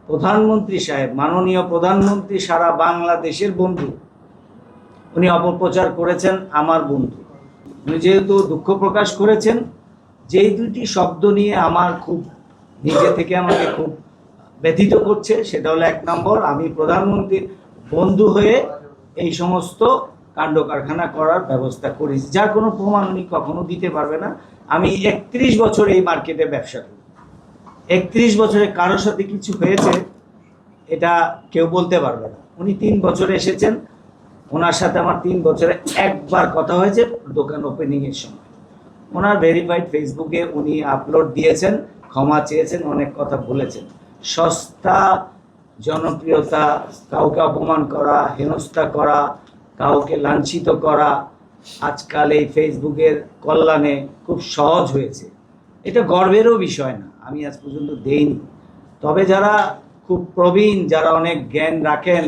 প্রধানমন্ত্রী সাহেব, মাননীয় প্রধানমন্ত্রী সারা বাংলাদেশের বন্ধু, উনি অপপ্রচার করেছেন আমার বন্ধু। উনি যেহেতু দুঃখ প্রকাশ করেছেন, যেই দুইটি শব্দ নিয়ে আমার খুব নিজে থেকে আমাকে খুব ব্যথিত করছে, সেটা হলো এক নম্বর, আমি প্রধানমন্ত্রীর বন্ধু হয়ে এই সমস্ত কাণ্ড কারখানা করার ব্যবস্থা করেছি, যার কোনো প্রমাণ উনি কখনো দিতে পারবে না। আমি 31 বছর এই মার্কেটে ব্যবসা করি, 31 বছরে কারোর সাথে কিছু হয়েছে এটা কেউ বলতে পারবে না। উনি 3 বছরে এসেছেন, ওনার সাথে আমার 3 বছরে একবার কথা হয়েছে দোকান ওপেনিংয়ের সময়। ওনার ভেরিফাইড ফেসবুকে উনি আপলোড দিয়েছেন, ক্ষমা চেয়েছেন, অনেক কথা বলেছেন। সস্তা জনপ্রিয়তা, কাউকে অপমান করা, হেনস্থা করা, কাউকে লাঞ্ছিত করা আজকাল এই ফেসবুকের কল্যাণে খুব সহজ হয়েছে। এটা গর্বেরও বিষয় না, আমি আজ পর্যন্ত দেইনি। তবে যারা খুব প্রবীণ, যারা অনেক জ্ঞান রাখেন,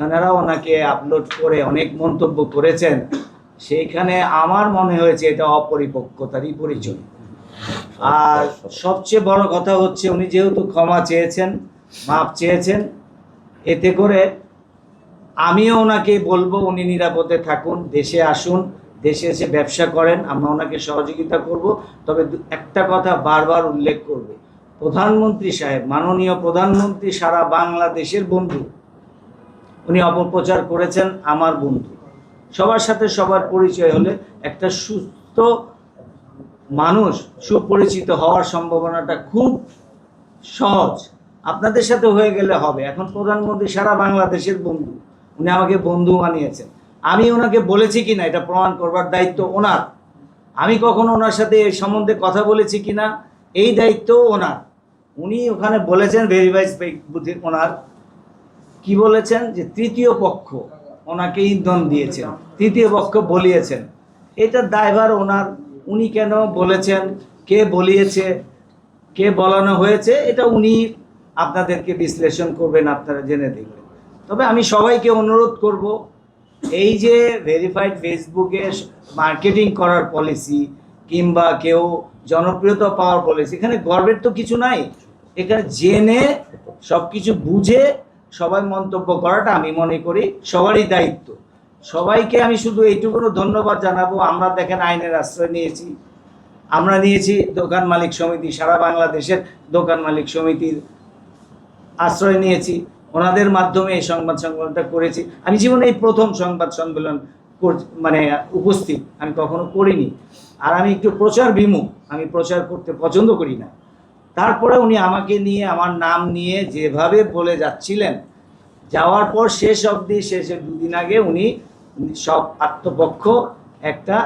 ওনারা ওনাকে আপলোড করে অনেক মন্তব্য করেছেন, সেইখানে আমার মনে হয়েছে এটা অপরিপক্কতারই পরিচয়। আর সবচেয়ে বড় কথা হচ্ছে, উনি যেহেতু ক্ষমা চেয়েছেন, মাপ চেয়েছেন, এতে করে আমিও ওনাকে বলবো উনি নিরাপদে থাকুন, দেশে আসুন, দেশে এসে ব্যবসা করেন, আমরা ওনাকে সহযোগিতা করব। তবে একটা কথা বারবার উল্লেখ করব, প্রধানমন্ত্রী সাহেব, মাননীয় প্রধানমন্ত্রী সারা বাংলাদেশের বন্ধু, উনি অপপ্রচার করেছেন আমার বন্ধু। সবার সাথে সবার পরিচয় হলে একটা সুস্থ মানুষ সুপরিচিত হওয়ার সম্ভাবনাটা খুব সহজ। আপনাদের সাথে হয়ে গেলে হবে। এখন প্রধানমন্ত্রী সারা বাংলাদেশের বন্ধু, উনি আমাকে বন্ধু বানিয়েছেন। আমি ওনাকে বলেছি কিনা এটা প্রমাণ করবার দায়িত্ব ওনার। আমি কখনো ওনার সাথে এই সম্বন্ধে কথা বলেছি কিনা এই দায়িত্ব ওনার। উনি ওখানে বলেছেন ভেরিফাইড বুদ্ধি, ওনার কি বলেছেন যে তৃতীয় পক্ষ ওনাকে ইন্ধন দিয়েছেন, তৃতীয় পক্ষ বলিয়েছেন। এটার দায়ভার ওনার। উনি কেন বলেছেন, কে বলিয়েছে, কে বলানো হয়েছে, এটা উনি আপনাদেরকে বিশ্লেষণ করবেন, আপনারা জেনে দেখবেন। তবে আমি সবাইকে অনুরোধ করব, এই যে ভেরিফাইড ফেসবুকে মার্কেটিং করার পলিসি কিংবা কেউ জনপ্রিয়তা পাওয়ার পলিসি, এখানে গর্বের তো কিছু নাই। এখানে জেনে সব কিছু বুঝে সবাই মন্তব্য করাটা আমি মনে করি সবারই দায়িত্ব। সবাইকে আমি শুধু এইটুকু ধন্যবাদ জানাবো, আমরা দেখেন আইনের আশ্রয় নিয়েছি, আমরা নিয়েছি দোকান মালিক সমিতি, সারা বাংলাদেশের দোকান মালিক সমিতির আশ্রয় নিয়েছি, ওনাদের মাধ্যমে এই সংবাদ সম্মেলনটা করেছি। আমি জীবনে এই প্রথম সংবাদ সম্মেলন মানে উপস্থিত, আমি কখনো করিনি। আর আমি একটু প্রচার বিমুখ, আমি প্রচার করতে পছন্দ করি না। তারপরে উনি আমাকে নিয়ে, আমার নাম নিয়ে যেভাবে বলে যাচ্ছিলেন, যাওয়ার পর শেষ অবধি, শেষের 2 দিন আগে উনি সব আত্মপক্ষ একটা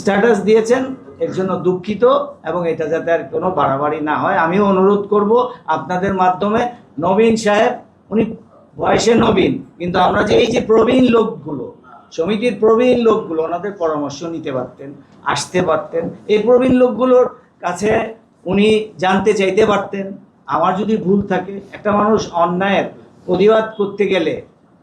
স্ট্যাটাস দিয়েছেন, এর জন্য দুঃখিত, এবং এটা যাতে আর কোনো বাড়াবাড়ি না হয় আমিও অনুরোধ করব আপনাদের মাধ্যমে। নবীন সাহেব, উনি বয়সে নবীন, কিন্তু আমরা যে এই যে প্রবীণ লোকগুলো, সমিতির প্রবীণ লোকগুলো, ওনাদের পরামর্শ নিতে পারতেন, আসতে পারতেন, এই প্রবীণ লোকগুলোর কাছে উনি জানতে চাইতে পারতেন আমার যদি ভুল থাকে। একটা মানুষ অন্যায়ের প্রতিবাদ করতে গেলে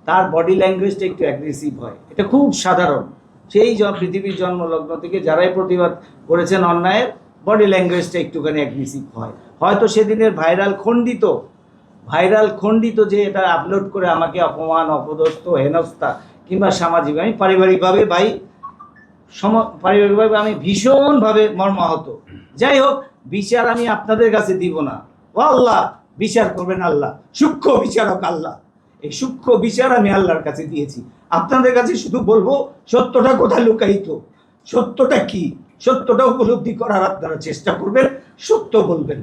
তার বডি ল্যাঙ্গুয়েজটা একটু অ্যাগ্রেসিভ হয়, এটা খুব সাধারণ। সেই পৃথিবীর জন্মলগ্ন থেকে যারাই প্রতিবাদ করেছেন অন্যায়ের, বডি ল্যাঙ্গুয়েজটা একটুখানি অ্যাগ্রেসিভ হয়। হয়তো সেদিনের ভাইরাল খণ্ডিত যে এটা আপলোড করে আমাকে অপমান, অপদস্থ, হেনস্থা কিংবা সামাজিক, আমি পারিবারিকভাবে আমি ভীষণভাবে মর্মাহত। যাই হোক, বিচার আমি আপনাদের কাছে দিব না, ও আল্লাহ বিচার করবেন আল্লাহ, সূক্ষ্ম বিচারক আল্লাহ। এই সূক্ষ্ম বিচার আমি আল্লাহর কাছে দিয়েছি। আপনাদের কাছে শুধু বলবো, সত্যটা কোথায় লুকায়িত, সত্যটা কি, সত্যটা উপলব্ধি করার আপনারা চেষ্টা করবেন, সত্য বলবেন।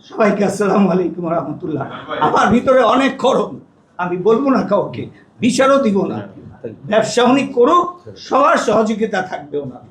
সবাইকে আসসালামু আলাইকুম রহমতুল্লাহ। আমার ভিতরে অনেক খরম, আমি বলবো না কাউকে, বিচারও দিব না। ব্যবসা উনি করুক, সবার সহযোগিতা থাকবে ওনার।